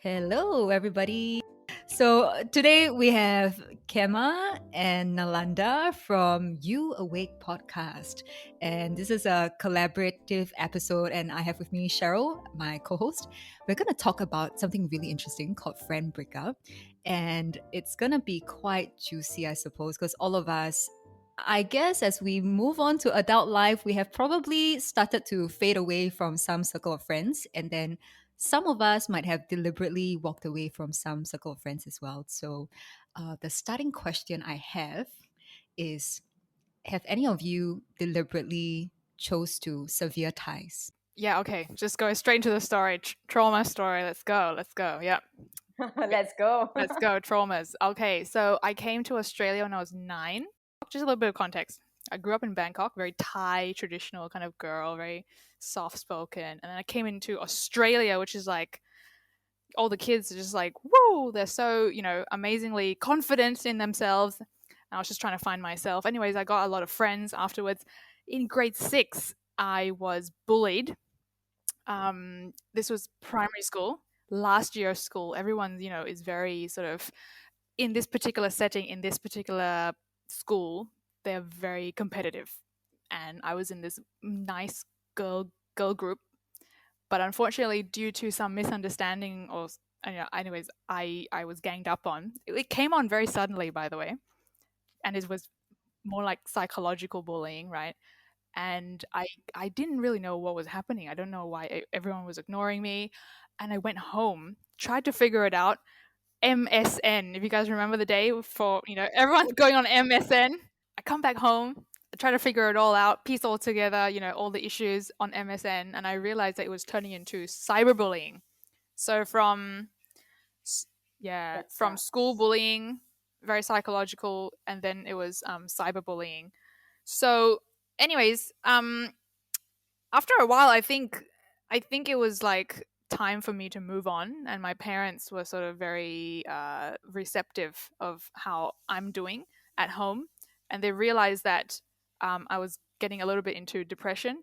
Hello, everybody. So today we have Khema and Nalanda from You Awake podcast. And this is a collaborative episode, and I have with me Cheryl, my co host. We're going to talk about something really interesting called friend breakup. And it's going to be quite juicy, I suppose, because all of us, I guess, as we move on to adult life, we have probably started to fade away from some circle of friends, and then some of us might have deliberately walked away from some circle of friends as well. So, the starting question I have is: have any of you deliberately chose to sever ties? Yeah, okay. Just go straight into the story. Trauma story. Let's go. Let's go. Yeah. Let's go. Let's go. Traumas. Okay. So I came to Australia when I was 9. Just a little bit of context. I grew up in Bangkok, very Thai traditional kind of girl, very soft spoken. And then I came into Australia, which is like all the kids are just like, whoa, they're so, amazingly confident in themselves. And I was just trying to find myself. Anyways, I got a lot of friends afterwards. In grade 6, I was bullied. This was primary school, last year of school. Everyone, is very sort of in this particular setting, in this particular school, they're very competitive. And I was in this nice girl group, but unfortunately, due to some misunderstanding or anyways, I was ganged up on. It came on very suddenly, by the way, and it was more like psychological bullying, right? And I didn't really know what was happening. I don't know why everyone was ignoring me. And I went home, tried to figure it out. MSN, if you guys remember the day for, everyone's going on MSN. I come back home, I try to figure it all out, piece all together, all the issues on MSN, and I realized that it was turning into cyberbullying. So from school bullying, very psychological, and then it was cyberbullying. So anyways, after a while, I think it was like time for me to move on, and my parents were sort of very receptive of how I'm doing at home, and they realized that I was getting a little bit into depression,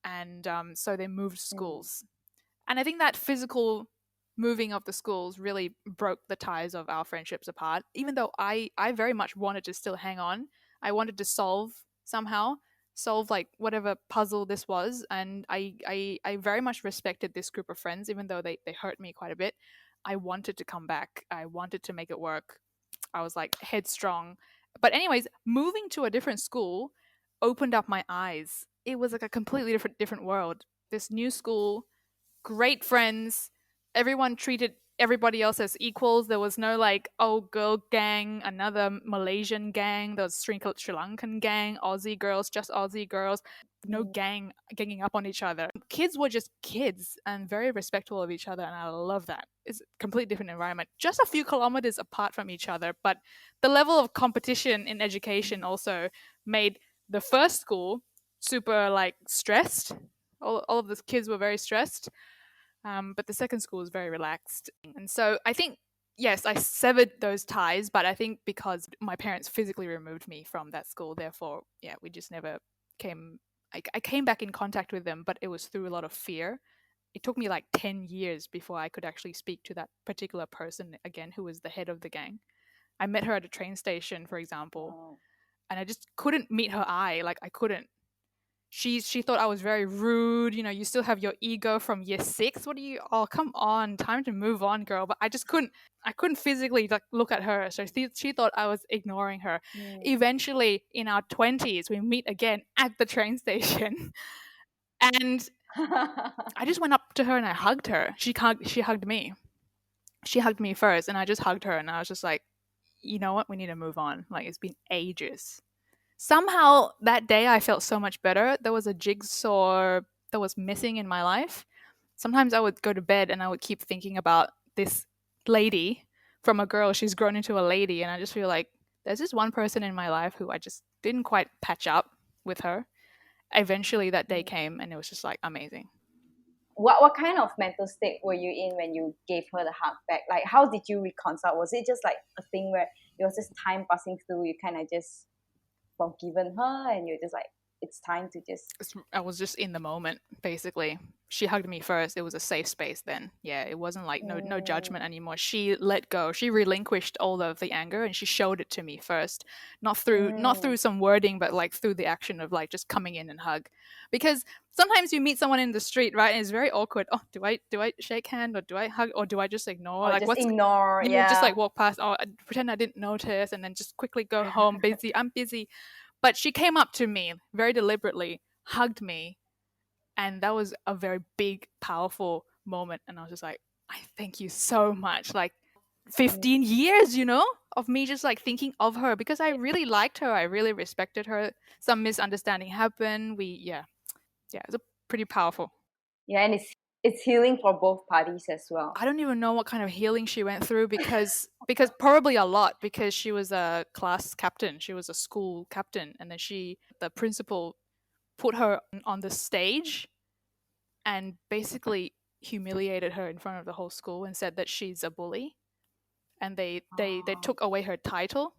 and so they moved schools. And I think that physical moving of the schools really broke the ties of our friendships apart. Even though I very much wanted to still hang on, I wanted to solve like whatever puzzle this was, and I very much respected this group of friends, even though they hurt me quite a bit. I wanted to come back. I wanted to make it work. I was like headstrong. But anyways, moving to a different school opened up my eyes. It was like a completely different world. This new school, great friends. Everyone treated everybody else as equals. There was no like, oh, girl gang, another Malaysian gang. There was Sri Lankan gang, Aussie girls, just Aussie girls. No ganging up on each other. Kids were just kids and very respectful of each other, and I love that. It's a completely different environment, just a few kilometers apart from each other. But the level of competition in education also made the first school super like stressed. All of the kids were very stressed. But the second school was very relaxed. And so I think, yes, I severed those ties, but I think because my parents physically removed me from that school, therefore, yeah, we just never came. I came back in contact with them, but it was through a lot of fear. It took me like 10 years before I could actually speak to that particular person again, who was the head of the gang. I met her at a train station, for example, and I just couldn't meet her eye. Like, I couldn't. She thought I was very rude. You still have your ego from year 6. What are you? Oh, come on, time to move on, girl. But I just couldn't. I couldn't physically like look at her. So she thought I was ignoring her. Eventually, in our 20s, we meet again at the train station, and I just went up to her and I hugged her. She hugged me. She hugged me first, and I just hugged her, and I was just like, you know what? We need to move on. Like, it's been ages. Somehow that day I felt so much better. There was a jigsaw that was missing in my life. Sometimes I would go to bed and I would keep thinking about this lady. From a girl, she's grown into a lady, and I just feel like there's this one person in my life who I just didn't quite patch up with her. Eventually that day came, and it was just like amazing. What kind of mental state were you in when you gave her the hug back? Like, how did you reconcile? Was it just like a thing where it was just time passing through, you kind of just forgiven her and you're just like, it's time to just I was just in the moment, basically. She hugged me first. It was a safe space then. Yeah, it wasn't like no judgment anymore. She let go. She relinquished all of the anger and she showed it to me first. Not through some wording, but like through the action of like just coming in and hug. Because sometimes you meet someone in the street, right? And it's very awkward. Oh, do I shake hand or do I hug or do I just ignore? or Like just what's ignore. you just like walk past, or pretend I didn't notice and then just quickly go home. I'm busy. But she came up to me very deliberately, hugged me, and that was a very big, powerful moment. And I was just like, I thank you so much. Like 15 years, of me just like thinking of her because I really liked her. I really respected her. Some misunderstanding happened. Yeah, it's a pretty powerful. Yeah, and it's healing for both parties as well. I don't even know what kind of healing she went through because probably a lot because she was a class captain. She was a school captain, and then the principal put her on the stage and basically humiliated her in front of the whole school and said that she's a bully, and they took away her title.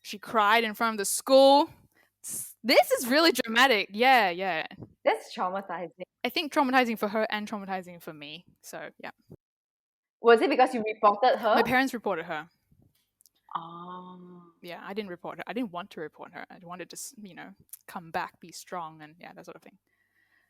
She cried in front of the school. This is really dramatic. Yeah. That's traumatizing. I think traumatizing for her and traumatizing for me. So yeah. Was it because you reported her? My parents reported her. Oh. Yeah, I didn't report her. I didn't want to report her. I wanted to, come back, be strong, and yeah, that sort of thing.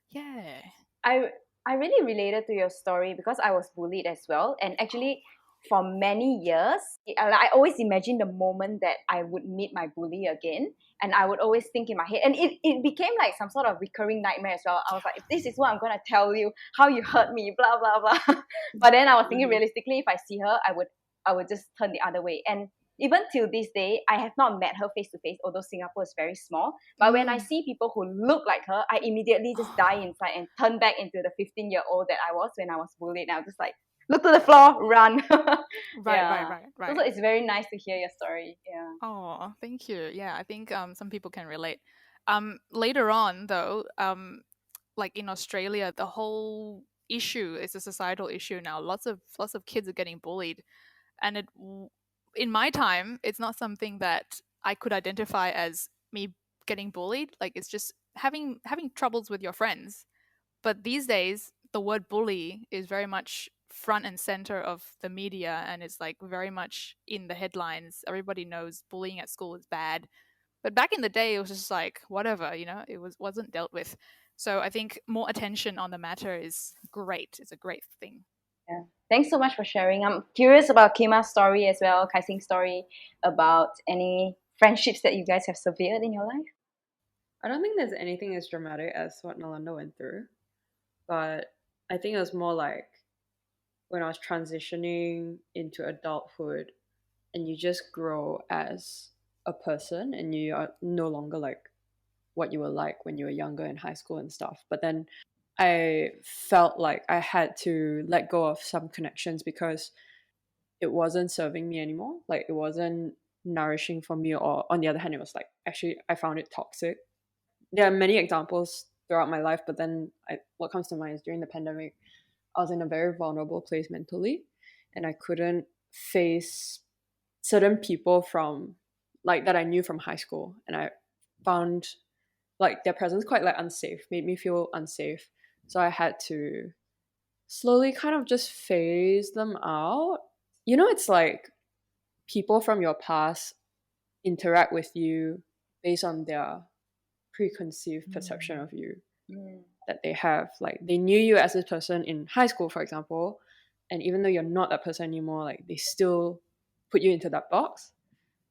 Yeah. I really related to your story because I was bullied as well, and actually for many years I always imagined the moment that I would meet my bully again, and I would always think in my head, and it became like some sort of recurring nightmare as well. I was like, if this is what I'm gonna tell you, how you hurt me, blah blah blah. But then I was thinking realistically, if I see her, I would just turn the other way. And even till this day, I have not met her face to face, although Singapore is very small. But when I see people who look like her, I immediately just die inside and turn back into the 15-year-old that I was when I was bullied. And I was just like, look to the floor, run. Right. So it's very nice to hear your story. Yeah. Oh, thank you. Yeah, I think some people can relate. Later on, though, like in Australia, the whole issue is a societal issue now. Lots of kids are getting bullied, and in my time, it's not something that I could identify as me getting bullied. Like it's just having troubles with your friends. But these days, the word bully is very much front and center of the media, and it's like very much in the headlines. Everybody knows bullying at school is bad. But back in the day, it was just like whatever, it wasn't dealt with. So I think more attention on the matter is great. It's a great thing. Yeah. Thanks so much for sharing. I'm curious about Khema's story as well, Kai Xing's story, about any friendships that you guys have severed in your life. I don't think there's anything as dramatic as what Nalanda went through, but I think it was more like when I was transitioning into adulthood and you just grow as a person and you are no longer like what you were like when you were younger in high school and stuff. But then I felt like I had to let go of some connections because it wasn't serving me anymore. Like it wasn't nourishing for me, or on the other hand, it was like actually I found it toxic. There are many examples throughout my life, but then what comes to mind is during the pandemic, I was in a very vulnerable place mentally, and I couldn't face certain people from like that I knew from high school, and I found like their presence quite like unsafe, made me feel unsafe. So I had to slowly kind of just phase them out. It's like people from your past interact with you based on their preconceived perception of you that they have. Like they knew you as this person in high school, for example, and even though you're not that person anymore, like they still put you into that box.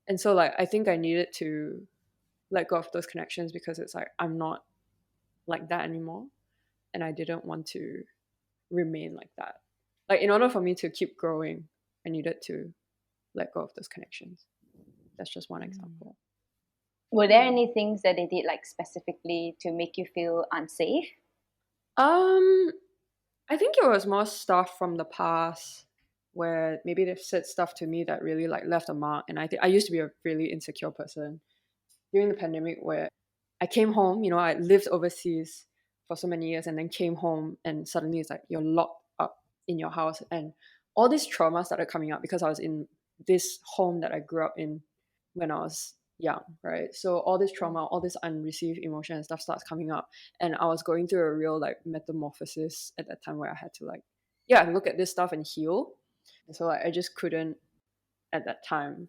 And so like I think I needed to let go of those connections because it's like I'm not like that anymore, and I didn't want to remain like that. Like in order for me to keep growing, I needed to let go of those connections. That's just one example. Were there any things that they did like specifically to make you feel unsafe? I think it was more stuff from the past where maybe they've said stuff to me that really like left a mark. And I think I used to be a really insecure person during the pandemic where I came home, I lived overseas for so many years and then came home and suddenly it's like you're locked up in your house, and all this trauma started coming up because I was in this home that I grew up in when I was young, right? So all this trauma, all this unreceived emotion and stuff starts coming up. And I was going through a real like metamorphosis at that time where I had to like, look at this stuff and heal. So like I just couldn't at that time.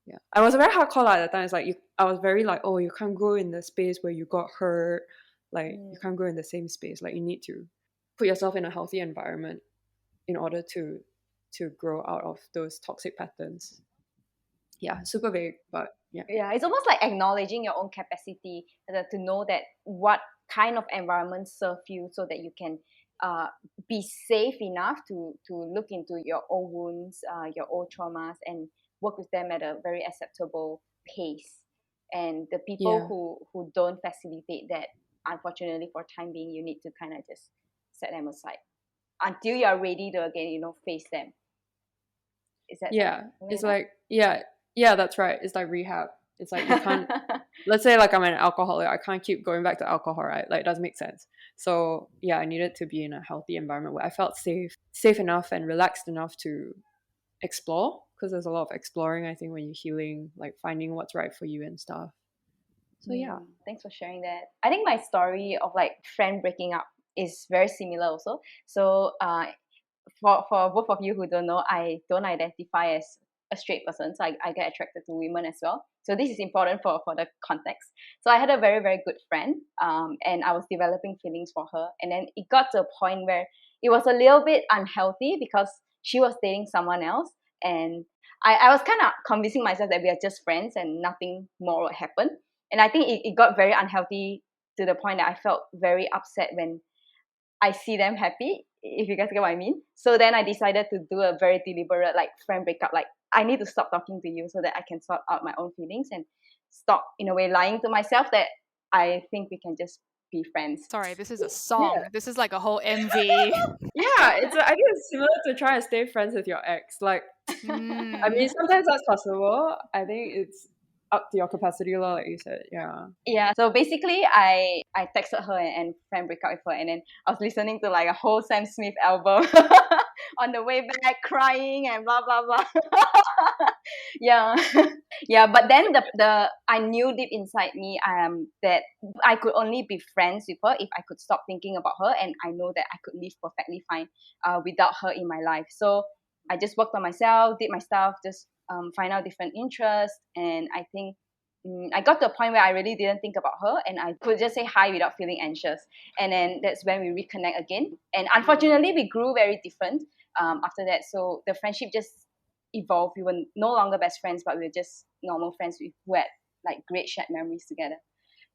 Yeah. I was very hardcore at that time. It's like I was very like, oh, you can't go in the space where you got hurt. Like you can't go in the same space. Like you need to put yourself in a healthy environment in order to grow out of those toxic patterns. Yeah, super vague, but yeah, it's almost like acknowledging your own capacity to know that what kind of environment serve you, so that you can be safe enough to look into your own wounds, your own traumas, and work with them at a very acceptable pace. And the people who don't facilitate that, unfortunately, for time being, you need to kind of just set them aside until you are ready to again, face them. Is that it's like that's right. It's like rehab. It's like you can't let's say like I'm an alcoholic, I can't keep going back to alcohol, right? Like it doesn't make sense. So I needed to be in a healthy environment where I felt safe enough and relaxed enough to explore, because there's a lot of exploring, I think, when you're healing, like finding what's right for you and stuff. So thanks for sharing that. I think my story of like friend breaking up is very similar also. So for both of you who don't know, I don't identify as a straight person, so I get attracted to women as well. So this is important for the context. So I had a very, very good friend, and I was developing feelings for her, and then it got to a point where it was a little bit unhealthy because she was dating someone else, and I was kind of convincing myself that we are just friends and nothing more will happen. And I think it got very unhealthy to the point that I felt very upset when I see them happy, if you guys get what I mean. So then I decided to do a very deliberate like friend breakup. Like I need to stop talking to you so that I can sort out my own feelings and stop, in a way, lying to myself that I think we can just be friends. Sorry, this is a song. Yeah. This is like a whole MV. I think it's similar to try to stay friends with your ex. Like I mean, sometimes that's possible. I think it's up to your capacity, like you said. Yeah, so basically I texted her and friend break up with her, and then I was listening to like a whole Sam Smith album on the way back, crying and blah blah blah. Yeah. Yeah, but then the I knew deep inside me that I could only be friends with her if I could stop thinking about her, and I know that I could live perfectly fine without her in my life. So I just worked on myself, did my stuff, just find out different interests, and I think I got to a point where I really didn't think about her, and I could just say hi without feeling anxious. And then that's when we reconnect again. And unfortunately, we grew very different after that. So the friendship just evolved. We were no longer best friends, but we were just normal friends who had like great shared memories together.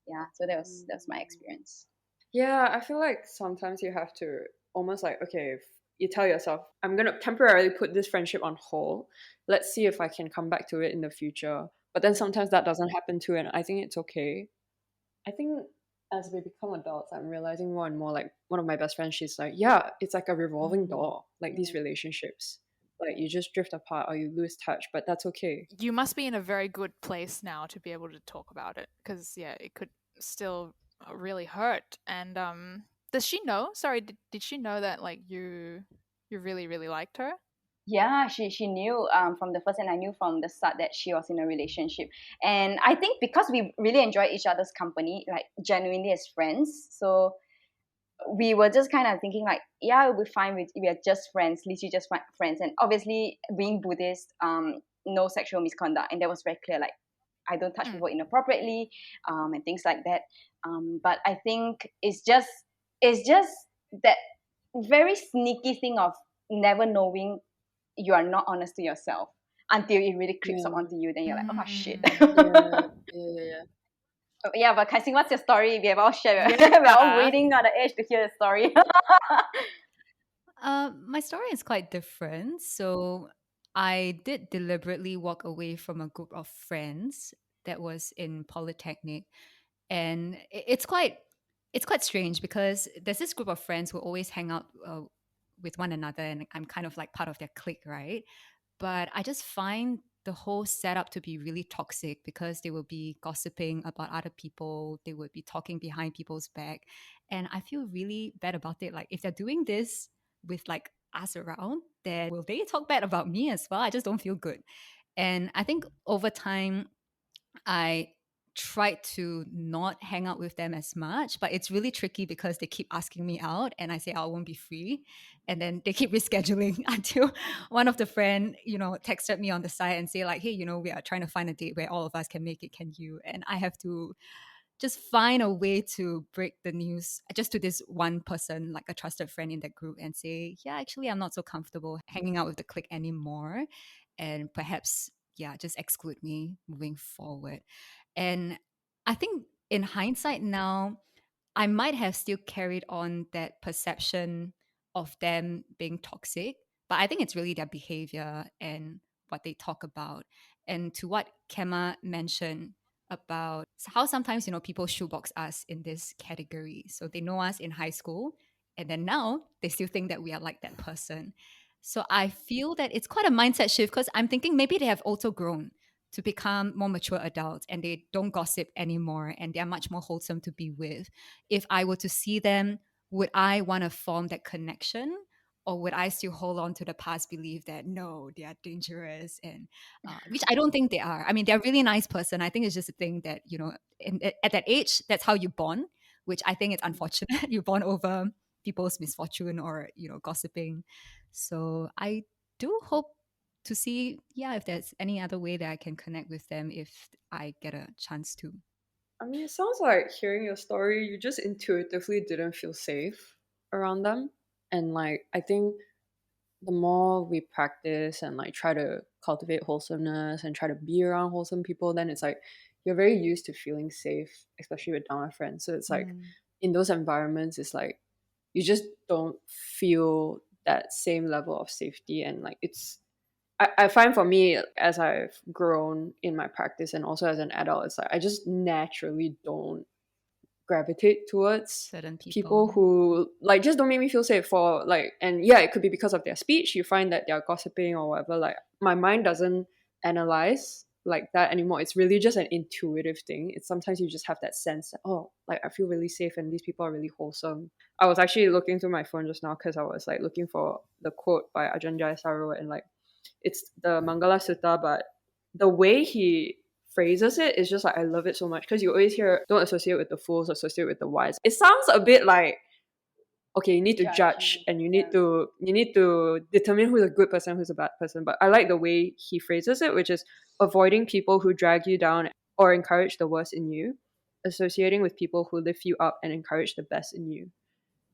Yeah, so that was my experience. Yeah, I feel like sometimes you have to almost like, okay, if you tell yourself, I'm going to temporarily put this friendship on hold. Let's see if I can come back to it in the future. But then sometimes that doesn't happen too, and I think it's okay. I think as we become adults, I'm realizing more and more, like one of my best friends, she's like, it's like a revolving door, like these relationships. Like you just drift apart or you lose touch, but that's okay. You must be in a very good place now to be able to talk about it, because it could still really hurt. And does she know? Sorry, did she know that like you really, really liked her? Yeah, she knew from the first, and I knew from the start that she was in a relationship. And I think because we really enjoyed each other's company, like genuinely as friends, so we were just kind of thinking like, yeah, we'll be fine with, we are just friends, literally just friends. And obviously, being Buddhist, no sexual misconduct, and that was very clear. Like, I don't touch people inappropriately, and things like that. But I think it's just that very sneaky thing of never knowing you are not honest to yourself until it really creeps up onto you. Then you're like, oh shit. Yeah, but Kai Xin, what's your story? We have all shared. We're all waiting on the edge to hear the story. My story is quite different. So I did deliberately walk away from a group of friends that was in Polytechnic, and it's quite strange because there's this group of friends who always hang out with one another, and I'm kind of like part of their clique, right? But I just find the whole setup to be really toxic because they will be gossiping about other people, they would be talking behind people's back, and I feel really bad about it. Like if they're doing this with like us around, then will they talk bad about me as well? I just don't feel good. And I think over time I tried to not hang out with them as much, but it's really tricky because they keep asking me out and I say I won't be free. And then they keep rescheduling until one of the friend, texted me on the side and say like, hey, we are trying to find a date where all of us can make it. Can you? And I have to just find a way to break the news just to this one person, like a trusted friend in that group, and say, yeah, actually, I'm not so comfortable hanging out with the clique anymore. And perhaps, yeah, just exclude me moving forward. And I think in hindsight now, I might have still carried on that perception of them being toxic, but I think it's really their behavior and what they talk about. And to what Kema mentioned about how sometimes, people shoebox us in this category. So they know us in high school, and then now they still think that we are like that person. So I feel that it's quite a mindset shift because I'm thinking maybe they have also grown to become more mature adults and they don't gossip anymore and they're much more wholesome to be with. If I were to see them, would I want to form that connection? Or would I still hold on to the past belief that no, they are dangerous, and which I don't think they are. I mean, they're a really nice person. I think it's just a thing that at that age, that's how you bond, which I think it's unfortunate. You bond over people's misfortune or gossiping. So I do hope to see, yeah, if there's any other way that I can connect with them if I get a chance to. I mean, it sounds like hearing your story, you just intuitively didn't feel safe around them. And like, I think the more we practice and like try to cultivate wholesomeness and try to be around wholesome people, then it's like you're very used to feeling safe, especially with down friends. So it's like in those environments, it's like you just don't feel that same level of safety. And like I find for me, as I've grown in my practice and also as an adult, it's like I just naturally don't gravitate towards Certain people people. who like just don't make me feel safe for like, and yeah, it could be because of their speech. You find that they're gossiping or whatever. Like my mind doesn't analyze like that anymore. It's really just an intuitive thing. It's sometimes you just have that sense that, oh, like I feel really safe and these people are really wholesome. I was actually looking through my phone just now because I was like looking for the quote by Ajahn Jayasaro, and like it's the Mangala Sutta, but the way he phrases it is just like I love it so much because you always hear don't associate with the fools, associate with the wise. It sounds a bit like okay, you need to judge and you need to determine who's a good person, who's a bad person. But I like the way he phrases it, which is avoiding people who drag you down or encourage the worst in you, associating with people who lift you up and encourage the best in you.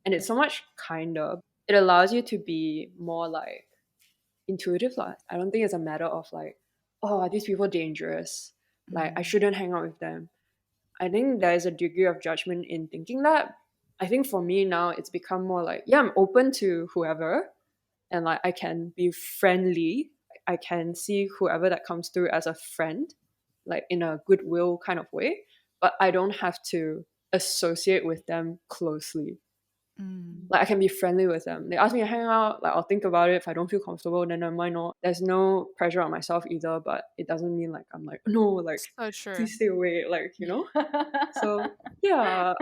And it's so much kinder. It allows you to be more like intuitive. I don't think it's a matter of like, oh, are these people dangerous? Like I shouldn't hang out with them. I think there is a degree of judgment in thinking that. I think for me now, it's become more like, yeah, I'm open to whoever, and like I can be friendly. I can see whoever that comes through as a friend, like in a goodwill kind of way, but I don't have to associate with them closely. Like I can be friendly with them. They ask me to hang out, like I'll think about it. If I don't feel comfortable, then I might not. There's no pressure on myself either, but it doesn't mean like I'm like, no, like So true. please stay away, like, you know? So yeah.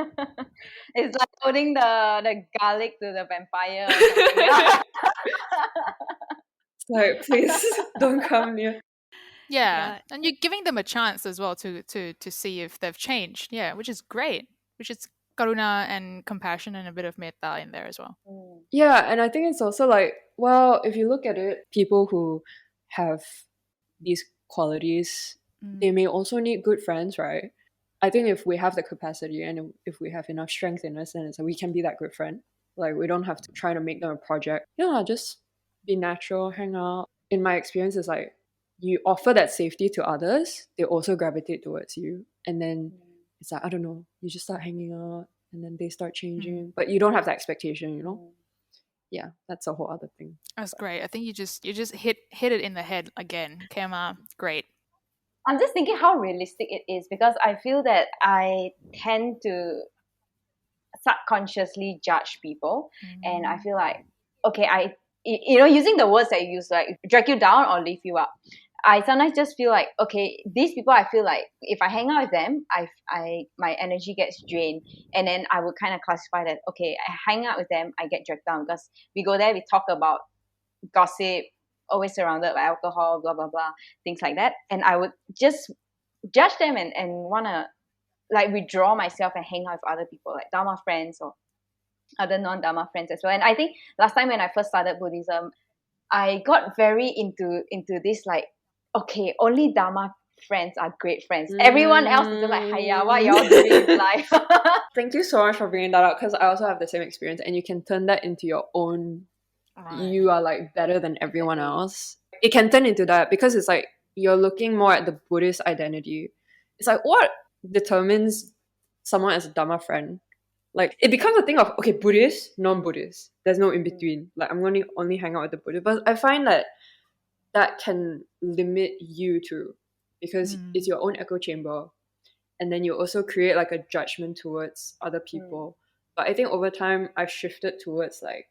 It's like putting the garlic to the vampire or something. It's like please don't come near. Yeah. And you're giving them a chance as well to see if they've changed. Yeah, which is great. Which is karuna and compassion and a bit of metta in there as well. Yeah, and I think it's also like, well, if you look at it, people who have these qualities, they may also need good friends, right? I think if we have the capacity and if we have enough strength in us, then it's like we can be that good friend. Like we don't have to try to make them a project. Yeah, just be natural, hang out. In my experience, it's like you offer that safety to others, they also gravitate towards you. And then it's like, I don't know, you just start hanging out and then they start changing. But you don't have that expectation, you know? Yeah, that's a whole other thing. That's great. I think you just hit it in the head again. Khema, great. I'm just thinking how realistic it is because I feel that I tend to subconsciously judge people, and I feel like okay, using the words that you use, like drag you down or lift you up. I sometimes just feel like okay, these people, I feel like if I hang out with them, I my energy gets drained, and then I would kind of classify that okay, I hang out with them, I get dragged down because we go there, we talk about gossip, always surrounded by alcohol, blah blah blah, things like that, and I would just judge them and want to like withdraw myself and hang out with other people, like Dharma friends or other non-Dharma friends as well. And I think last time when I first started Buddhism, I got very into this like, okay, only Dharma friends are great friends. Everyone else is just like, hiya, what y'all doing in life? Thank you so much for bringing that up, because I also have the same experience, and you can turn that into your own. You are like better than everyone else. It can turn into that because it's like you're looking more at the Buddhist identity. It's like, what determines someone as a Dharma friend? Like, it becomes a thing of, okay, Buddhist, non-Buddhist. There's no in between. Like, I'm going to only hang out with the Buddhist. But I find that that can limit you too, because it's your own echo chamber. And then you also create like a judgment towards other people. But I think over time, I've shifted towards like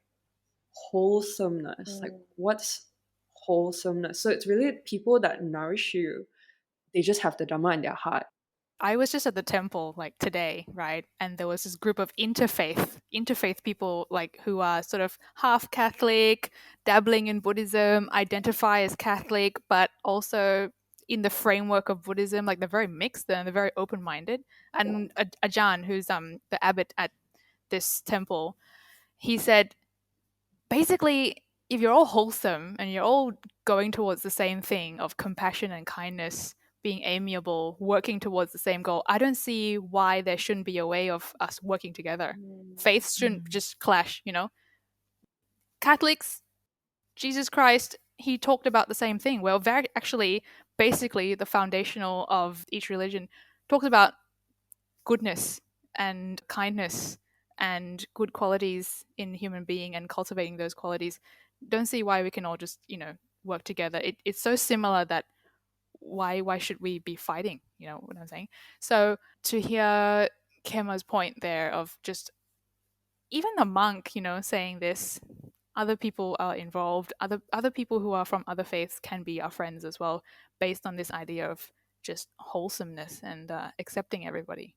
wholesomeness. Like, what's wholesomeness? So it's really people that nourish you. They just have the Dhamma in their heart. I was just at the temple like today, right? And there was this group of interfaith people like who are sort of half Catholic, dabbling in Buddhism, identify as Catholic, but also in the framework of Buddhism, like they're very mixed and they're very open-minded. And Ajahn, who's the abbot at this temple, he said, basically, if you're all wholesome and you're all going towards the same thing of compassion and kindness, being amiable, working towards the same goal, I don't see why there shouldn't be a way of us working together. Faiths shouldn't just clash, you know? Catholics, Jesus Christ, he talked about the same thing. Well, very actually, basically, the foundational of each religion talks about goodness and kindness and good qualities in human being and cultivating those qualities. Don't see why we can all just, you know, work together. It's so similar that why should we be fighting? You know what I'm saying? So to hear Khema's point there of just even the monk, you know, saying this, other people are involved, other people who are from other faiths can be our friends as well, based on this idea of just wholesomeness and accepting everybody.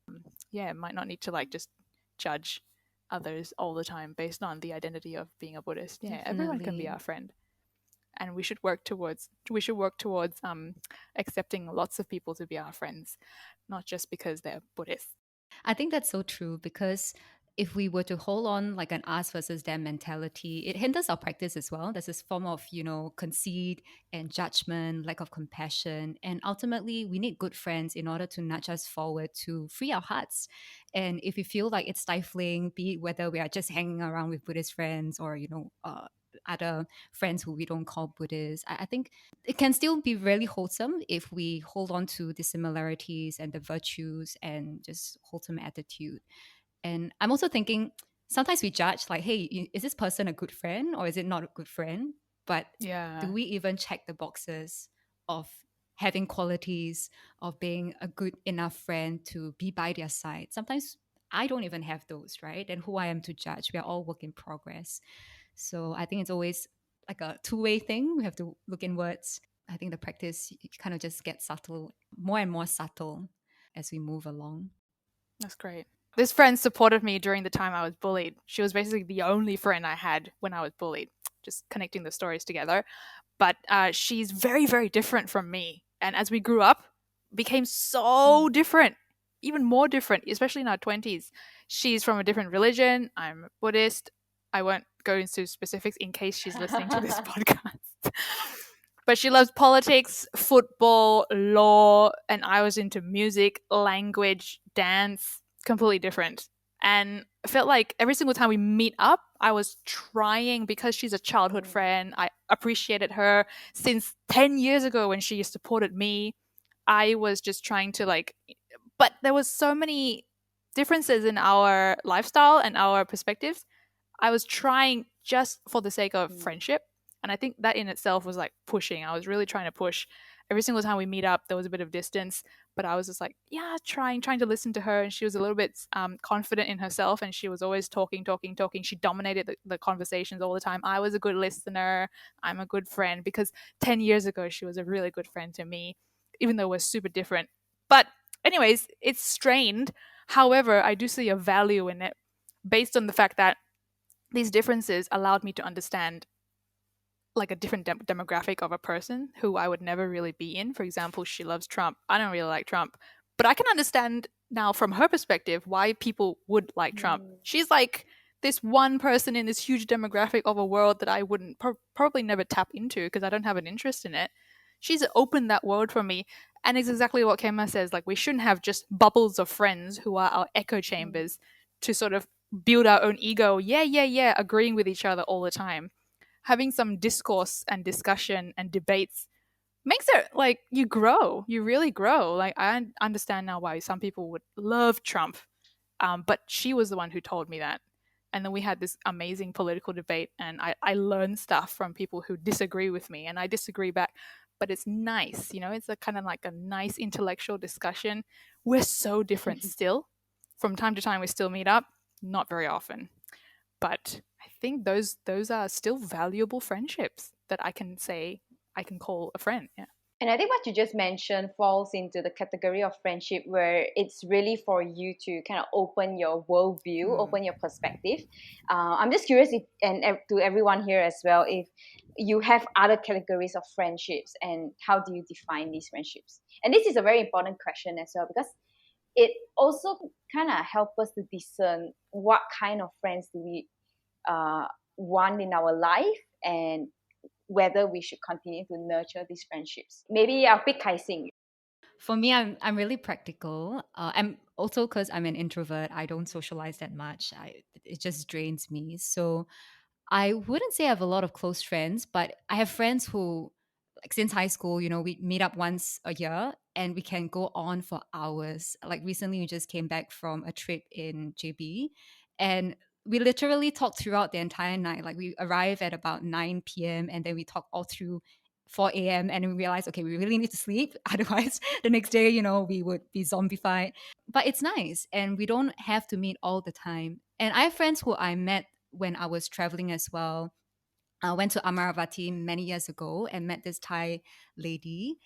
Yeah, might not need to like just judge others all the time based on the identity of being a Buddhist. Yeah, everyone can be our friend, and we should work towards accepting lots of people to be our friends, not just because they're Buddhist. I think that's so true, because if we were to hold on like an us versus them mentality, it hinders our practice as well. There's this form of, conceit and judgment, lack of compassion. And ultimately, we need good friends in order to nudge us forward to free our hearts. And if we feel like it's stifling, be it whether we are just hanging around with Buddhist friends or, other friends who we don't call Buddhists, I think it can still be really wholesome if we hold on to the similarities and the virtues and just wholesome attitude. And I'm also thinking sometimes we judge like, hey, is this person a good friend or is it not a good friend? But do we even check the boxes of having qualities of being a good enough friend to be by their side? Sometimes I don't even have those, right? And who I am to judge? We are all work in progress. So I think it's always like a two-way thing. We have to look inwards. I think the practice kind of just gets subtle, more and more subtle as we move along. That's great. This friend supported me during the time I was bullied. She was basically the only friend I had when I was bullied, just connecting the stories together. But she's very, very different from me. And as we grew up, became so different, even more different, especially in our 20s. She's from a different religion. I'm Buddhist. I won't go into specifics in case she's listening to this podcast. But she loves politics, football, law, and I was into music, language, dance, completely different. And I felt like every single time we meet up, I was trying, because she's a childhood friend, I appreciated her since 10 years ago when she supported me. I was just trying to but there was so many differences in our lifestyle and our perspectives. I was trying just for the sake of friendship. And I think that in itself was like pushing. I was really trying to push. Every single time we meet up, there was a bit of distance, but I was just like, yeah, trying to listen to her. And she was a little bit confident in herself, and she was always talking. She dominated the conversations all the time. I was a good listener. I'm a good friend, because 10 years ago, she was a really good friend to me, even though we're super different. But anyways, it's strained. However, I do see a value in it based on the fact that these differences allowed me to understand like a different demographic of a person who I would never really be in. For example, she loves Trump. I don't really like Trump, but I can understand now from her perspective why people would like Trump. She's like this one person in this huge demographic of a world that I wouldn't probably never tap into because I don't have an interest in it. She's opened that world for me. And it's exactly what Khema says. Like, we shouldn't have just bubbles of friends who are our echo chambers to sort of build our own ego. Yeah, agreeing with each other all the time. Having some discourse and discussion and debates makes it like you grow. You really grow. Like, I understand now why some people would love Trump. But she was the one who told me that. And then we had this amazing political debate, and I learned stuff from people who disagree with me, and I disagree back. But it's nice, you know, it's a kind of like a nice intellectual discussion. We're so different still. From time to time, we still meet up, not very often. But I think those are still valuable friendships that I can say I can call a friend. Yeah. And I think what you just mentioned falls into the category of friendship where it's really for you to kind of open your worldview, open your perspective. I'm just curious if, and to everyone here as well, if you have other categories of friendships and how do you define these friendships? And this is a very important question as well because it also kind of helps us to discern what kind of friends do we want in our life and whether we should continue to nurture these friendships. Maybe I'll pick Kai Xin. For me, I'm really practical. I'm also because I'm an introvert. I don't socialize that much. It just drains me. So I wouldn't say I have a lot of close friends, but I have friends who, like since high school, you know, we meet up once a year and we can go on for hours. Like recently, we just came back from a trip in JB and we literally talked throughout the entire night. Like we arrive at about 9 p.m. and then we talk all through 4 a.m. and we realize, okay, we really need to sleep. Otherwise, the next day, you know, we would be zombified. But it's nice and we don't have to meet all the time. And I have friends who I met when I was traveling as well. I went to Amaravati many years ago and met this Thai lady,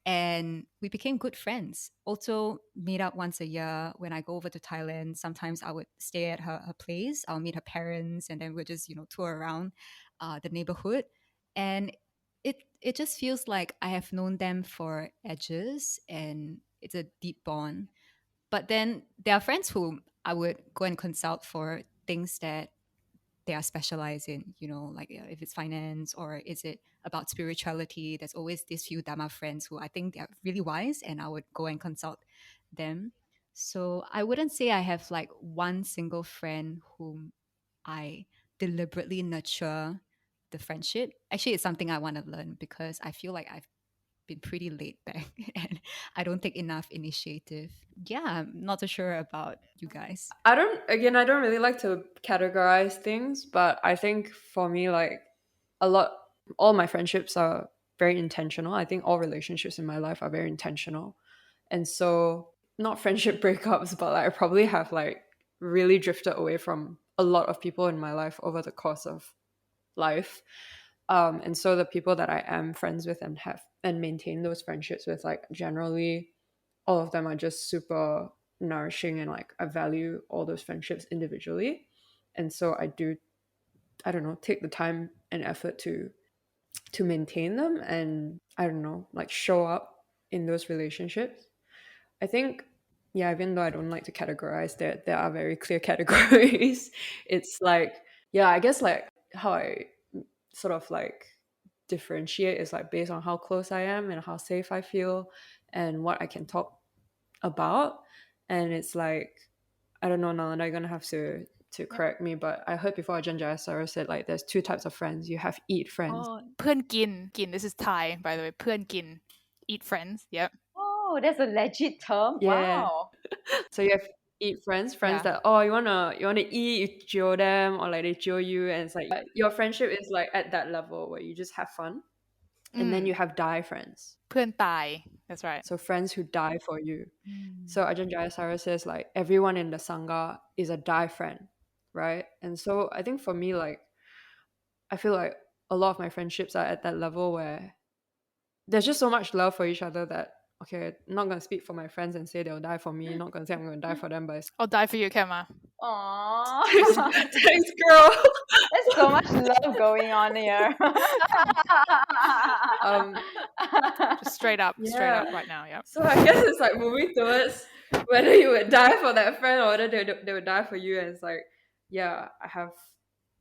and we became good friends. Also, meet up once a year when I go over to Thailand. Sometimes I would stay at her place. I'll meet her parents, and then we'll just tour around the neighborhood. And it just feels like I have known them for ages, and it's a deep bond. But then there are friends who I would go and consult for things that they are specialized in, like if it's finance or is it about spirituality. There's always these few Dharma friends who I think they're really wise and I would go and consult them. So I wouldn't say I have like one single friend whom I deliberately nurture the friendship. Actually, it's something I want to learn because I feel like I've been pretty laid back and I don't take enough initiative. Yeah, I'm not so sure about you guys. I don't really like to categorize things, but I think for me, like all my friendships are very intentional. I think all relationships in my life are very intentional. And so, not friendship breakups, but like I probably have like really drifted away from a lot of people in my life over the course of life. And so the people that I am friends with and have and maintain those friendships with, like generally all of them are just super nourishing, and like I value all those friendships individually. And so I don't know, take the time and effort to maintain them, and I don't know, like show up in those relationships. I think, yeah, even though I don't like to categorize, there are very clear categories. It's like, yeah, I guess like how I sort of like differentiate is like based on how close I am and how safe I feel and what I can talk about. And it's like, I don't know, Nalanda, you're gonna have to correct me, but I heard before Janjaya Sarah said like there's two types of friends. You have eat friends. Oh, เพื่อนกิน this is Thai by the way เพื่อนกิน eat friends. Yep. Oh, that's a legit term. Yeah. Wow. So you have eat friends Yeah. that, oh, you wanna eat, you jio them, or like they jio you, and it's like your friendship is like at that level where you just have fun. And then you have die friends. เพื่อนตาย that's right. So friends who die for you. So Ajahn Jayasara says like everyone in the Sangha is a die friend, right? And so I think for me, like I feel like a lot of my friendships are at that level where there's just so much love for each other that okay, I'm not gonna speak for my friends and say they'll die for me. Not gonna say I'm gonna die for them, but it's I'll die for you, Khema. Aww. thanks, girl. There's so much love going on here. Just straight up Yeah. right now. Yep. So I guess it's like moving towards whether you would die for that friend or whether they would die for you. And it's like, yeah, I have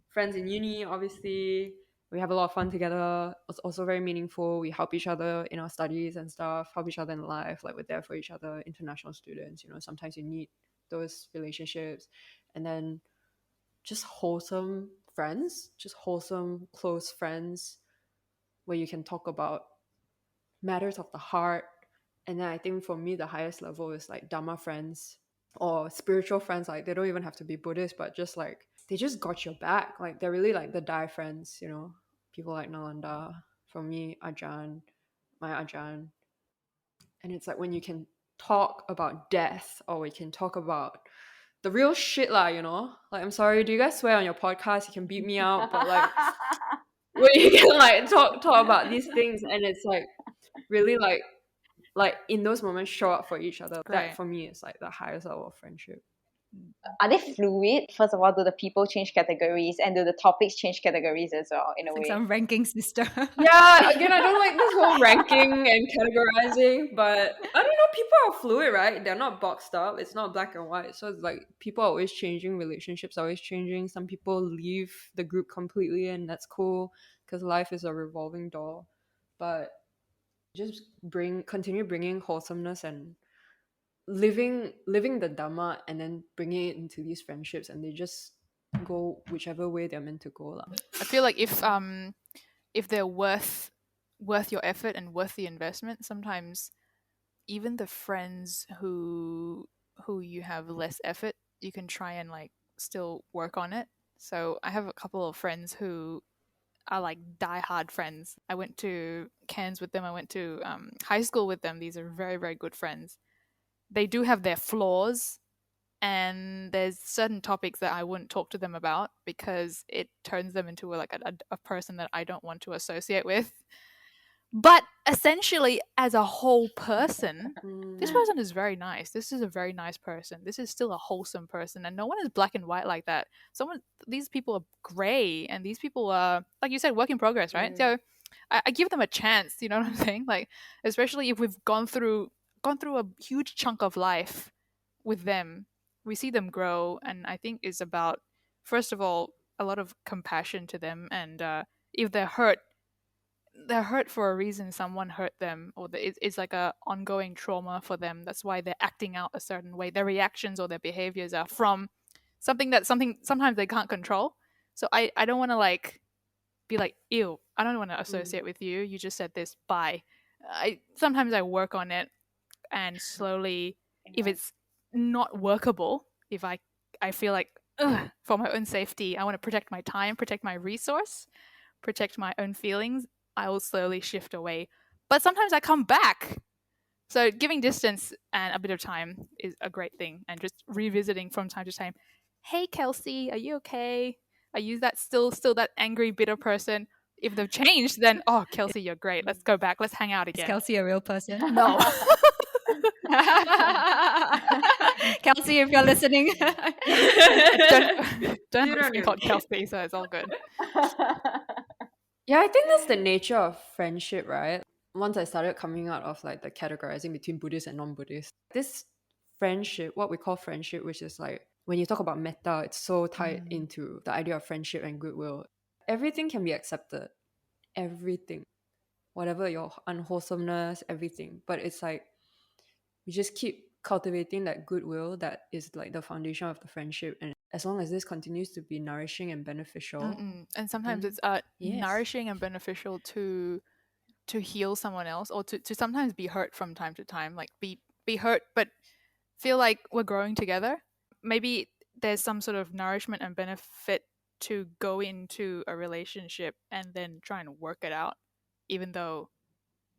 friends in uni, obviously. We have a lot of fun together. It's also very meaningful. We help each other in our studies and stuff, help each other in life. Like, we're there for each other, international students, sometimes you need those relationships. And then just wholesome friends, just wholesome, close friends where you can talk about matters of the heart. And then I think for me, the highest level is like Dharma friends or spiritual friends. Like, they don't even have to be Buddhist, but just like, they just got your back. Like, they're really like the Dai friends, people like Nalanda, for me, Ajahn, my Ajahn. And it's like when you can talk about death, or we can talk about the real shit lah, like, I'm sorry, do you guys swear on your podcast? You can beat me out, but like, when you can like talk about these things, and it's like really like in those moments show up for each other. Right. That for me is like the highest level of friendship. Are they fluid? First of all, do the people change categories, and do the topics change categories as well, in a Like way? some ranking system. Yeah, again, I don't like this whole ranking and categorizing, but I don't know, people are fluid, right? They're not boxed up. It's not black and white. So it's like people are always changing, relationships are always changing. Some people leave the group completely, and that's cool because life is a revolving door. But just continue bringing wholesomeness and living the Dhamma, and then bringing it into these friendships, and they just go whichever way they're meant to go lah. I feel like if they're worth your effort and worth the investment, sometimes even the friends who you have less effort, you can try and like still work on it. So I have a couple of friends who are like die-hard friends. I went to Cairns with them. I went to high school with them. These are very, very good friends. They do have their flaws, and there's certain topics that I wouldn't talk to them about because it turns them into like a person that I don't want to associate with. But essentially, as a whole person, this person is very nice. This is a very nice person. This is still a wholesome person, and no one is black and white like that. These people are gray, and these people are, like you said, work in progress, right? So I give them a chance. You know what I'm saying? Like, especially if we've gone through a huge chunk of life with them, we see them grow, and I think it's about, first of all, a lot of compassion to them, and if they're hurt for a reason. Someone hurt them, or it's like a ongoing trauma for them. That's why they're acting out a certain way. Their reactions or their behaviors are from something sometimes they can't control. So I don't want to like be like, ew, I don't want to associate with you. You just said this, bye. Sometimes I work on it, and slowly, if it's not workable, if I feel like, for my own safety, I want to protect my time, protect my resource, protect my own feelings, I will slowly shift away. But sometimes I come back. So giving distance and a bit of time is a great thing, and just revisiting from time to time. Hey, Kelsey, are you okay? Are you that still that angry, bitter person? If they've changed, then, oh, Kelsey, you're great. Let's go back. Let's hang out Is again. Kelsey a real person? No. Kelsey, if you're listening. don't have to call Kelsey, so it's all good. Yeah, I think that's the nature of friendship, right? Once I started coming out of like the categorizing between Buddhist and non-Buddhist, this friendship, what we call friendship, which is like when you talk about metta, it's so tied into the idea of friendship and goodwill. Everything can be accepted. Everything. Whatever your unwholesomeness, everything. But it's like we just keep cultivating that goodwill that is like the foundation of the friendship, and as long as this continues to be nourishing and beneficial. And sometimes it's nourishing and beneficial to heal someone else, or to sometimes be hurt from time to time, like be hurt but feel like we're growing together. Maybe there's some sort of nourishment and benefit to go into a relationship and then try and work it out, even though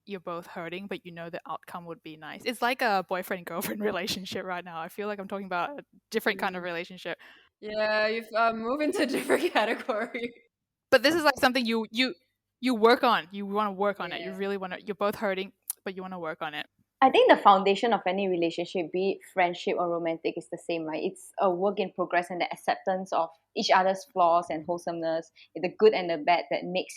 you're both hurting, but you know the outcome would be nice. It's like a boyfriend-girlfriend relationship right now. I feel like I'm talking about a different kind of relationship. Yeah, you've moved into a different category. But this is like something you work on. You want to work on it. You really want to. You're both hurting, but you want to work on it. I think the foundation of any relationship, be it friendship or romantic, is the same, right? It's a work in progress and the acceptance of each other's flaws and wholesomeness, the good and the bad, that makes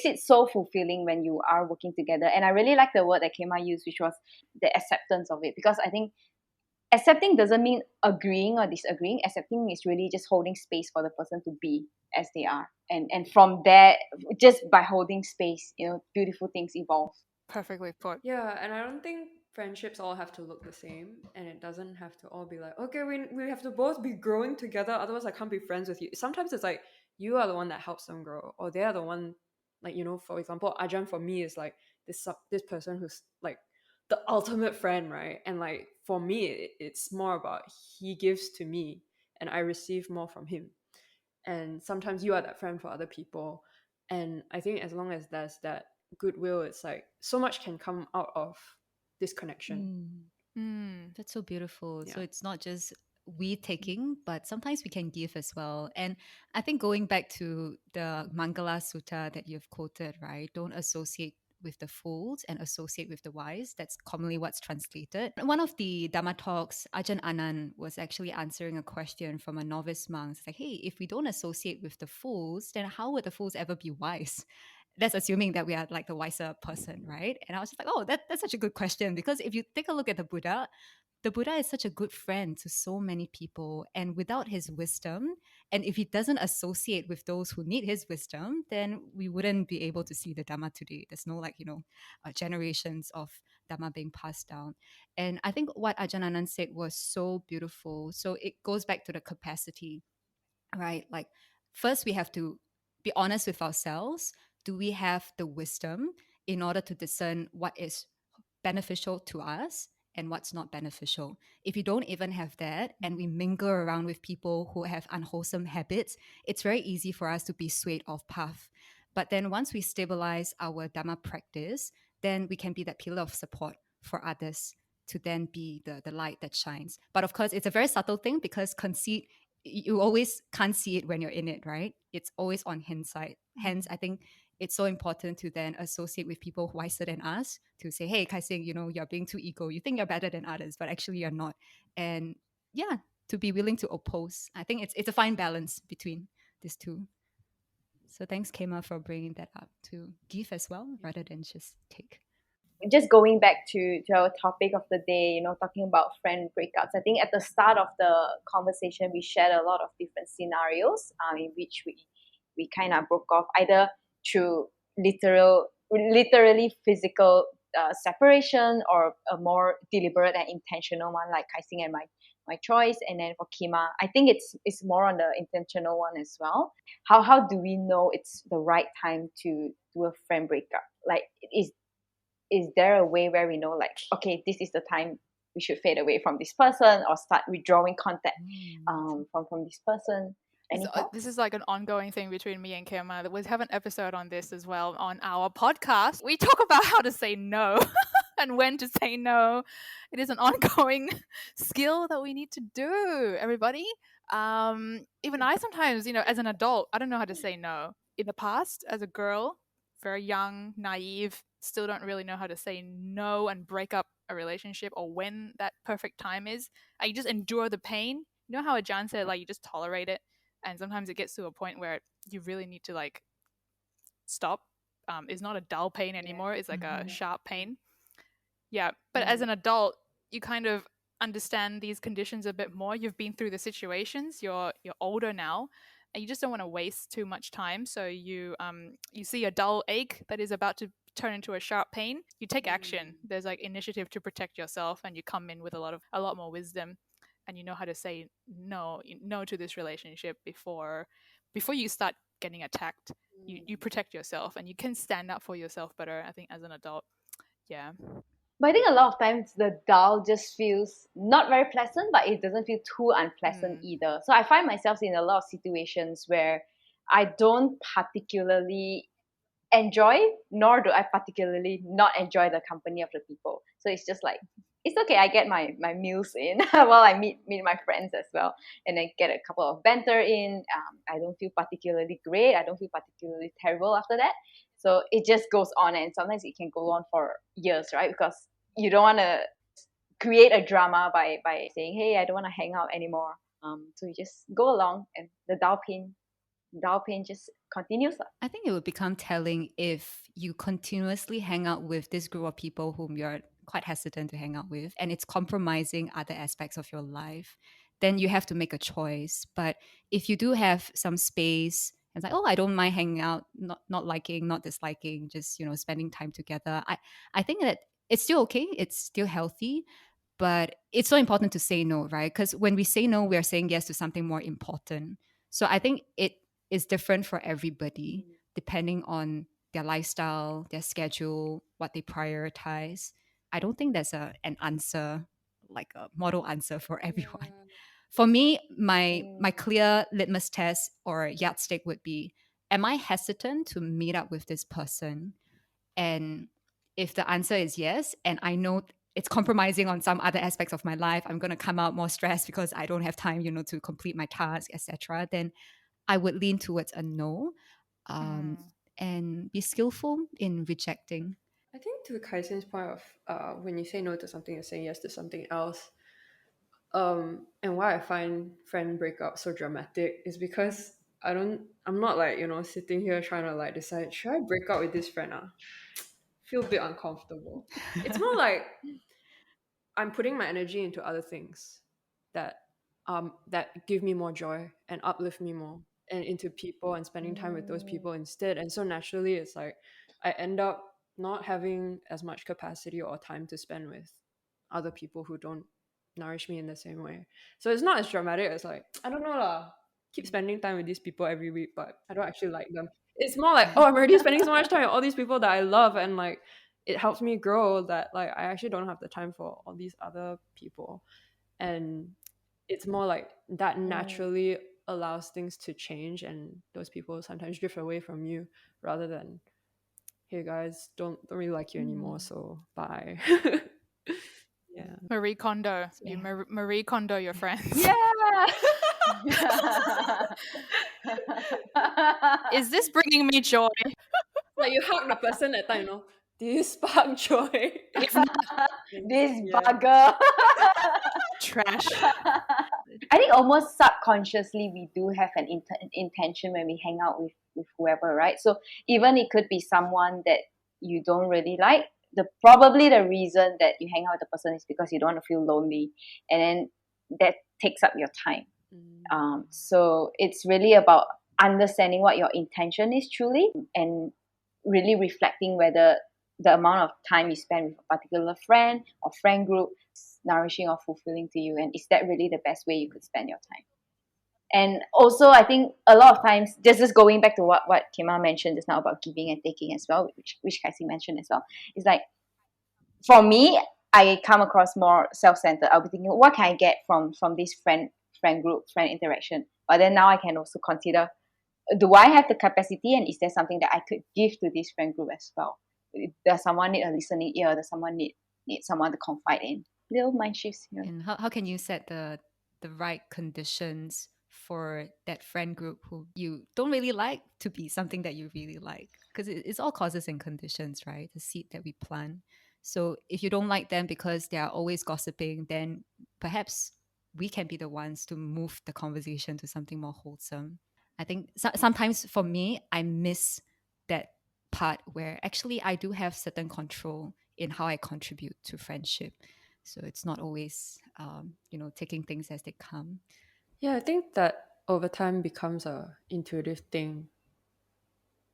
it so fulfilling when you are working together. And I really like the word that Khema used, which was the acceptance of it, because I think accepting doesn't mean agreeing or disagreeing. Accepting is really just holding space for the person to be as they are, and from there, just by holding space, beautiful things evolve. Perfectly put. Yeah, and I don't think friendships all have to look the same, and it doesn't have to all be like, okay, we have to both be growing together, otherwise I can't be friends with you. Sometimes it's like you are the one that helps them grow, or they are the one, like, for example, Ajahn for me is like this person who's like the ultimate friend, right? And like for me, it's more about he gives to me and I receive more from him. And sometimes you are that friend for other people, and I think as long as there's that goodwill, it's like so much can come out of this connection. That's so beautiful. So Yeah. it's not just we taking, but sometimes we can give as well. And I think going back to the Mangala Sutta that you've quoted, right? Don't associate with the fools and associate with the wise. That's commonly what's translated. One of the Dhamma talks, Ajahn Anand was actually answering a question from a novice monk. It's like, hey, if we don't associate with the fools, then how would the fools ever be wise? That's assuming that we are like the wiser person, right? And I was just like, oh, that's such a good question, because if you take a look at the Buddha is such a good friend to so many people. And without his wisdom, and if he doesn't associate with those who need his wisdom, then we wouldn't be able to see the Dhamma today. There's no generations of Dhamma being passed down. And I think what Ajahn Anand said was so beautiful. So it goes back to the capacity, right? Like, first we have to be honest with ourselves. Do we have the wisdom in order to discern what is beneficial to us and what's not beneficial? If you don't even have that, and we mingle around with people who have unwholesome habits, it's very easy for us to be swayed off path. But then once we stabilize our Dhamma practice, then we can be that pillar of support for others, to then be the light that shines. But of course, it's a very subtle thing, because conceit, you always can't see it when you're in it, right? It's always on hindsight. Hence, I think it's so important to then associate with people wiser than us, to say, hey, Kai Xin, you're being too ego. You think you're better than others, but actually you're not. And yeah, to be willing to oppose. I think it's a fine balance between these two. So thanks, Kema, for bringing that up, to give as well rather than just take. Just going back to our topic of the day, talking about friend breakups, I think at the start of the conversation, we shared a lot of different scenarios in which we kind of broke off, either through literally physical separation, or a more deliberate and intentional one, like Kai Xin and my choice. And then for Kima, I think it's more on the intentional one as well. How do we know it's the right time to do a friend breakup? Like, is there a way where we know, like, okay, this is the time we should fade away from this person or start withdrawing contact from this person? This is like an ongoing thing between me and Khema. We have an episode on this as well on our podcast. We talk about how to say no and when to say no. It is an ongoing skill that we need to do, everybody. Even I sometimes, as an adult, I don't know how to say no. In the past, as a girl, very young, naive, still don't really know how to say no and break up a relationship, or when that perfect time is. You just endure the pain. You know how Ajahn said, like, you just tolerate it. And sometimes it gets to a point where you really need to, like, stop. It's not a dull pain anymore. It's like a sharp pain. Yeah. But as an adult, you kind of understand these conditions a bit more. You've been through the situations. You're older now, and you just don't want to waste too much time. So you see a dull ache that is about to turn into a sharp pain. You take action. There's like initiative to protect yourself, and you come in with a lot more wisdom, and you know how to say no to this relationship before you start getting attacked. You protect yourself, and you can stand up for yourself better, I think, as an adult. Yeah. But I think a lot of times the dull just feels not very pleasant, but it doesn't feel too unpleasant either. So I find myself in a lot of situations where I don't particularly enjoy, nor do I particularly not enjoy the company of the people. So it's just like, it's okay. I get my meals in while I meet my friends as well, and I get a couple of banter in. I don't feel particularly great. I don't feel particularly terrible after that. So it just goes on, and sometimes it can go on for years, right? Because you don't want to create a drama by saying, "Hey, I don't want to hang out anymore." So you just go along, and the dial pain just continues. I think it would become telling if you continuously hang out with this group of people whom you're quite hesitant to hang out with, and it's compromising other aspects of your life. Then you have to make a choice. But if you do have some space, and it's like, oh, I don't mind hanging out, not liking, not disliking, just spending time together. I think that it's still okay. It's still healthy. But it's so important to say no, right? Because when we say no, we are saying yes to something more important. So I think it is different for everybody depending on their lifestyle, their schedule, what they prioritize. I don't think there's an answer, like a model answer for everyone. For me, my clear litmus test or yardstick would be, am I hesitant to meet up with this person? And if the answer is yes, and I know it's compromising on some other aspects of my life, I'm going to come out more stressed because I don't have time, to complete my task, etc., then I would lean towards a no, and be skillful in rejecting. I think to Kai Xin's point of when you say no to something, you're saying yes to something else. And why I find friend breakup so dramatic is because I'm not like, sitting here trying to like decide, should I break up with this friend? Feel a bit uncomfortable. It's more like I'm putting my energy into other things that that give me more joy and uplift me more, and into people and spending time with those people instead. And so naturally it's like I end up not having as much capacity or time to spend with other people who don't nourish me in the same way. So it's not as dramatic as like, I don't know lah, keep spending time with these people every week, but I don't actually like them. It's more like, oh, I'm already spending so much time with all these people that I love, and like it helps me grow that like I actually don't have the time for all these other people. And it's more like that naturally allows things to change, and those people sometimes drift away from you rather than, hey guys, don't really like you anymore, so bye. Yeah. Marie Kondo. You Marie Kondo your friends. Yeah. Is this bringing me joy? Like you hug the person that time, do you spark joy? If not, This Yeah. bugger. trash. I think almost subconsciously we do have an intention when we hang out with whoever, right? So even it could be someone that you don't really like. Probably the reason that you hang out with the person is because you don't want to feel lonely, and then that takes up your time. So it's really about understanding what your intention is truly, and really reflecting whether the amount of time you spend with a particular friend or friend group is nourishing or fulfilling to you, and is that really the best way you could spend your time. And also I think a lot of times, just going back to what Khema mentioned just now about giving and taking as well, which Kai Xin mentioned as well, is like, for me, I come across more self-centered. I'll be thinking, what can I get from this friend group, friend interaction? But then now I can also consider, do I have the capacity, and is there something that I could give to this friend group as well? Does someone need a listening ear? Does someone need someone to confide in? Little mind shifts here. And how can you set the right conditions for that friend group who you don't really like to be something that you really like? Because it's all causes and conditions, right? The seed that we plant. So if you don't like them because they are always gossiping, then perhaps we can be the ones to move the conversation to something more wholesome. I think sometimes for me, I miss that part where actually I do have certain control in how I contribute to friendship. So it's not always, taking things as they come. Yeah, I think that over time becomes a intuitive thing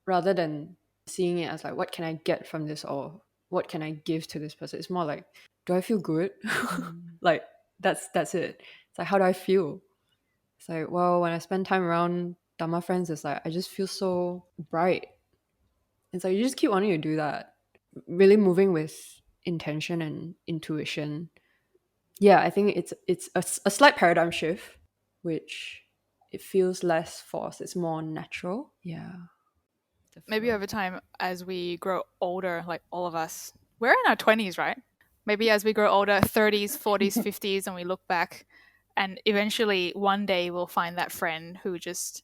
rather than seeing it as like, what can I get from this, or what can I give to this person. It's more like, do I feel good? Like that's it. It's like, how do I feel? It's like, well, when I spend time around Dhamma friends, it's like I just feel so bright. It's like you just keep wanting to do that, really moving with intention and intuition. Yeah, I think it's a slight paradigm shift, which it feels less forced. It's more natural. Yeah. Maybe over time, as we grow older, like all of us, we're in our 20s, right? Maybe as we grow older, 30s, 40s, 50s, and we look back, and eventually one day we'll find that friend who just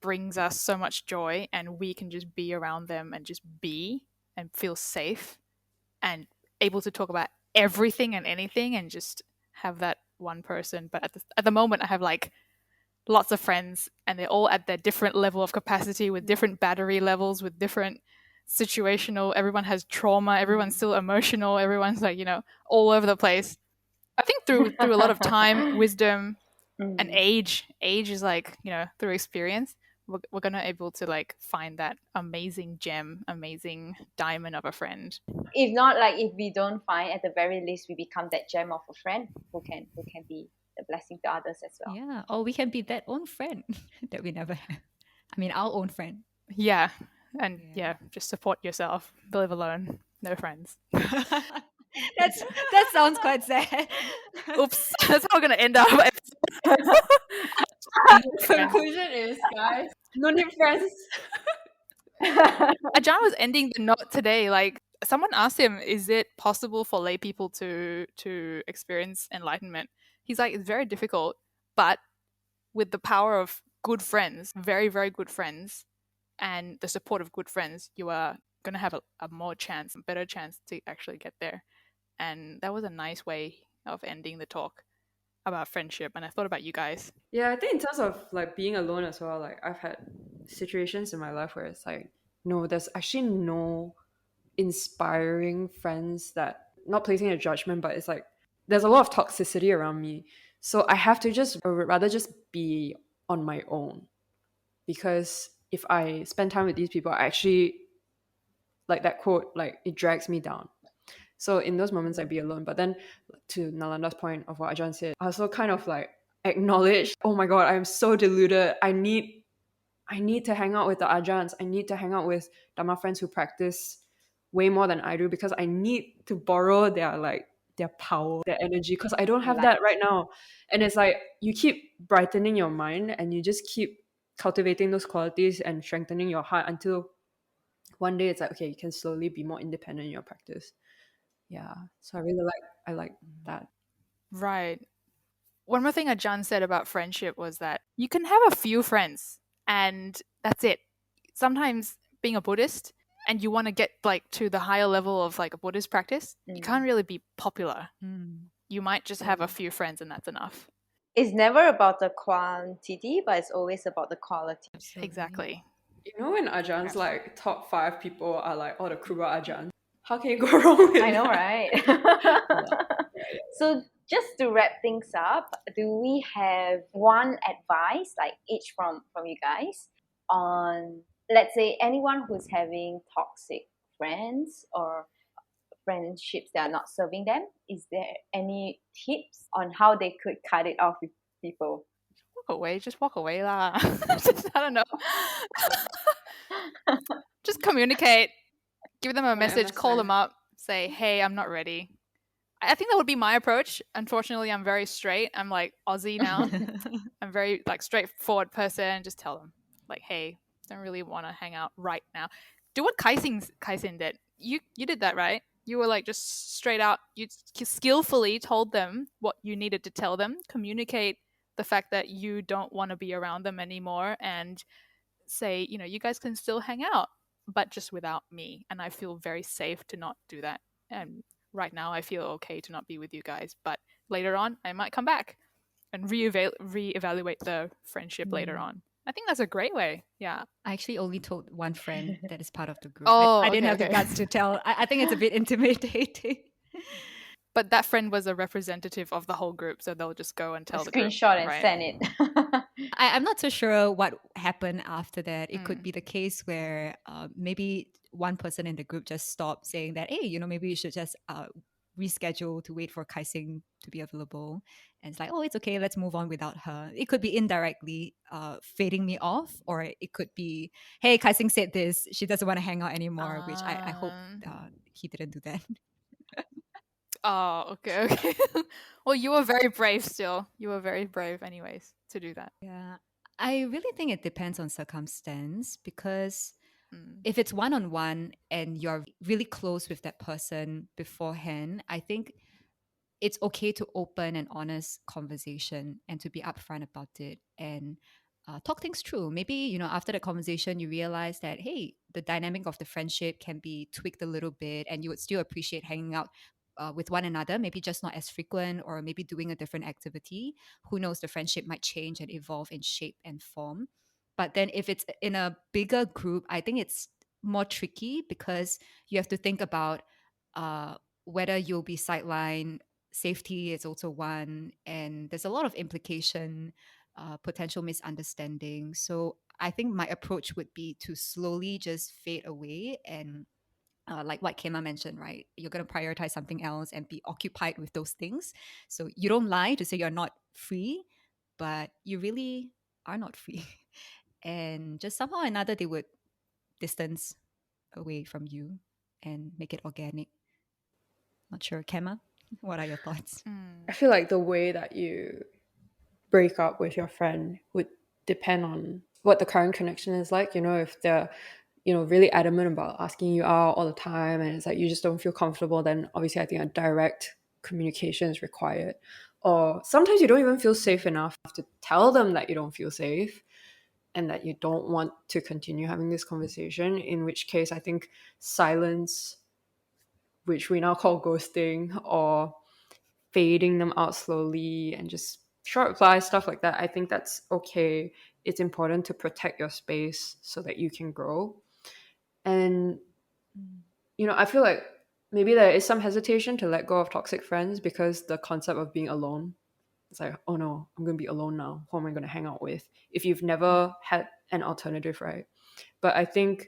brings us so much joy, and we can just be around them and just be and feel safe and able to talk about everything and anything and just have that one person. But at the moment, I have like lots of friends, and they're all at their different level of capacity with different battery levels, with different situational. Everyone has trauma. Everyone's still emotional. Everyone's like, all over the place. I think through a lot of time, wisdom, and age is like, through experience, we're gonna able to like find that amazing gem, amazing diamond of a friend. If not, like if we don't find, at the very least, we become that gem of a friend who can be a blessing to others as well. Yeah, or we can be that own friend that we never have. I mean, our own friend. Yeah, and just support yourself. Live alone, no friends. That sounds quite sad. Oops, that's how we're gonna end up. Conclusion is, guys, no need friends. Ajahn was ending the note today. Like, someone asked him, "Is it possible for lay people to experience enlightenment?" He's like, "It's very difficult, but with the power of good friends, very, very good friends, and the support of good friends, you are gonna have a better chance to actually get there." And that was a nice way of ending the talk about friendship. And I thought about you guys. Yeah, I think in terms of like being alone as well, like I've had situations in my life where it's like, no, there's actually no inspiring friends, that not placing a judgment, but it's like there's a lot of toxicity around me. So I have to just rather just be on my own, because if I spend time with these people, I actually, like that quote, like it drags me down. So in those moments, I'd be alone. But then to Nalanda's point of what Ajahn said, I also kind of like acknowledge, oh my God, I'm so deluded. I need to hang out with the Ajahns. I need to hang out with Dharma friends who practice way more than I do, because I need to borrow their power, their energy, because I don't have that right now. And it's like you keep brightening your mind and you just keep cultivating those qualities and strengthening your heart until one day it's like, okay, you can slowly be more independent in your practice. Yeah, so I like that. Right. One more thing Ajahn said about friendship was that you can have a few friends and that's it. Sometimes being a Buddhist and you want to get like to the higher level of like a Buddhist practice, you can't really be popular. You might just have a few friends and that's enough. It's never about the quantity, but it's always about the quality. Absolutely. Exactly. You know, when Ajahns like top 5 people are like all the Kruba Ajahns, how can you go wrong with I know, that? right? So just to wrap things up, do we have one advice, like each from you guys, on, let's say, anyone who's having toxic friends or friendships that are not serving them? Is there any tips on how they could cut it off with people? Just walk away lah. I don't know. Just communicate. Give them a message, call them up, say, hey, I'm not ready. I think that would be my approach. Unfortunately, I'm very straight. I'm like Aussie now. I'm very like straightforward person. Just tell them like, hey, don't really want to hang out right now. Do what Kai Xin did. You did that, right? You were like just straight out. You skillfully told them what you needed to tell them. Communicate the fact that you don't want to be around them anymore, and say, you guys can still hang out, but just without me. And I feel very safe to not do that. And right now I feel okay to not be with you guys, but later on I might come back and reevaluate the friendship later on. I think that's a great way. Yeah. I actually only told one friend that is part of the group. Oh, I didn't have the guts to tell. I think it's a bit intimidating. But that friend was a representative of the whole group, so they'll just go and tell the group. Screenshot and right? send it. I'm not so sure what happened after that. It could be the case where maybe one person in the group just stopped saying that, hey, maybe you should just reschedule to wait for Kai Xin to be available. And it's like, oh, it's okay, let's move on without her. It could be indirectly fading me off, or it could be, hey, Kai Xin said this, she doesn't want to hang out anymore, which I hope he didn't do that. Oh, okay. Well, you were very brave still. You were very brave anyways to do that. Yeah. I really think it depends on circumstance, because If it's one-on-one and you're really close with that person beforehand, I think it's okay to open an honest conversation and to be upfront about it and talk things through. Maybe, after the conversation, you realize that, hey, the dynamic of the friendship can be tweaked a little bit and you would still appreciate hanging out with one another, maybe just not as frequent or maybe doing a different activity. Who knows, the friendship might change and evolve in shape and form. But then if it's in a bigger group, I think it's more tricky because you have to think about whether you'll be sidelined. Safety is also one, and there's a lot of implication, potential misunderstanding. So I think my approach would be to slowly just fade away and like what Kema mentioned, right? You're going to prioritize something else and be occupied with those things. So you don't lie to say you're not free, but you really are not free. And just somehow or another, they would distance away from you and make it organic. Not sure. Kema, what are your thoughts? I feel like the way that you break up with your friend would depend on what the current connection is like. If they're really adamant about asking you out all the time and it's like you just don't feel comfortable, then obviously I think a direct communication is required. Or sometimes you don't even feel safe enough to tell them that you don't feel safe and that you don't want to continue having this conversation, in which case I think silence, which we now call ghosting, or fading them out slowly and just short replies, stuff like that, I think that's okay. It's important to protect your space so that you can grow. And I feel like maybe there is some hesitation to let go of toxic friends because the concept of being alone, it's like, oh no, I'm gonna be alone now, who am I gonna hang out with, if you've never had an alternative, right? But I think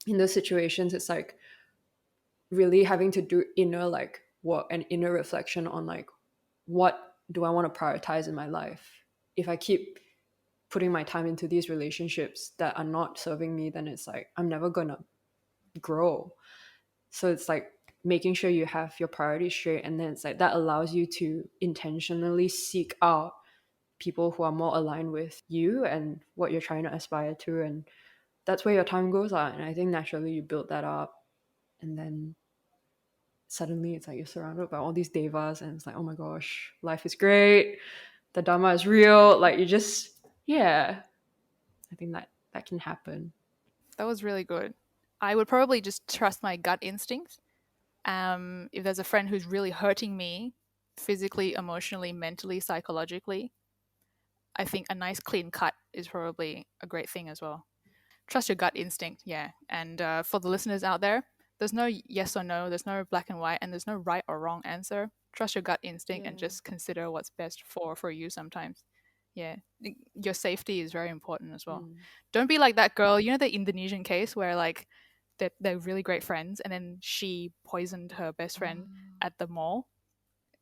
in those situations it's like really having to do inner work and inner reflection on like, what do I want to prioritize in my life? If I keep putting my time into these relationships that are not serving me, then it's like I'm never gonna grow. So it's like making sure you have your priorities straight, and then it's like that allows you to intentionally seek out people who are more aligned with you and what you're trying to aspire to, and that's where your time goes on. And I think naturally you build that up, and then suddenly it's like you're surrounded by all these devas and it's like, oh my gosh, life is great, the dharma is real. Like you just, I think that can happen. That was really good. I would probably just trust my gut instinct. If there's a friend who's really hurting me physically, emotionally, mentally, psychologically, I think a nice clean cut is probably a great thing as well. Trust your gut instinct, yeah. And for the listeners out there, there's no yes or no, there's no black and white, and there's no right or wrong answer. Trust your gut instinct and just consider what's best for you sometimes. Yeah, your safety is very important as well. Don't be like that girl, the Indonesian case where like they're really great friends and then she poisoned her best friend at the mall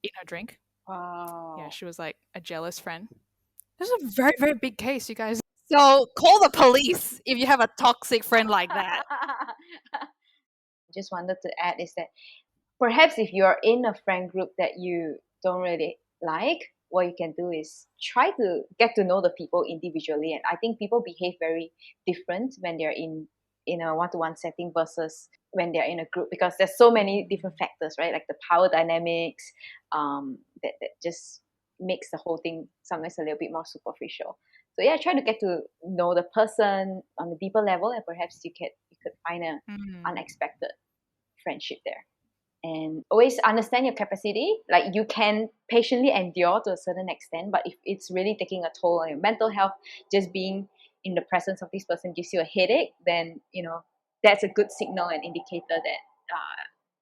in her drink. Wow. Yeah, she was like a jealous friend. This is a very, very big case, you guys. So call the police if you have a toxic friend like that. Just wanted to add is that perhaps if you're in a friend group that you don't really like, what you can do is try to get to know the people individually. And I think people behave very different when they're in a one-to-one setting versus when they're in a group, because there's so many different factors, right? Like the power dynamics, that just makes the whole thing sometimes a little bit more superficial. So yeah, try to get to know the person on a deeper level, and perhaps you could find an unexpected friendship there. And always understand your capacity. Like you can patiently endure to a certain extent, but if it's really taking a toll on your mental health, just being in the presence of this person gives you a headache, then that's a good signal and indicator that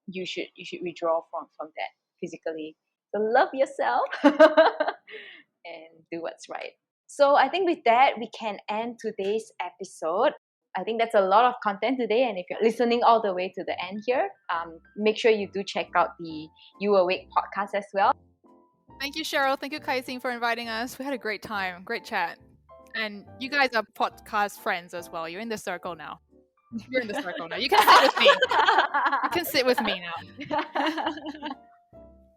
you should withdraw from that physically. So love yourself and do what's right. So I think with that we can end today's episode. I think that's a lot of content today, and if you're listening all the way to the end here, make sure you do check out the You Awake podcast as well. Thank you, Cheryl. Thank you, Kai Xin, for inviting us. We had a great time, great chat. And you guys are podcast friends as well. You're in the circle now. You're in the circle now. You can sit with me. You can sit with me now.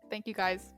Thank you, guys.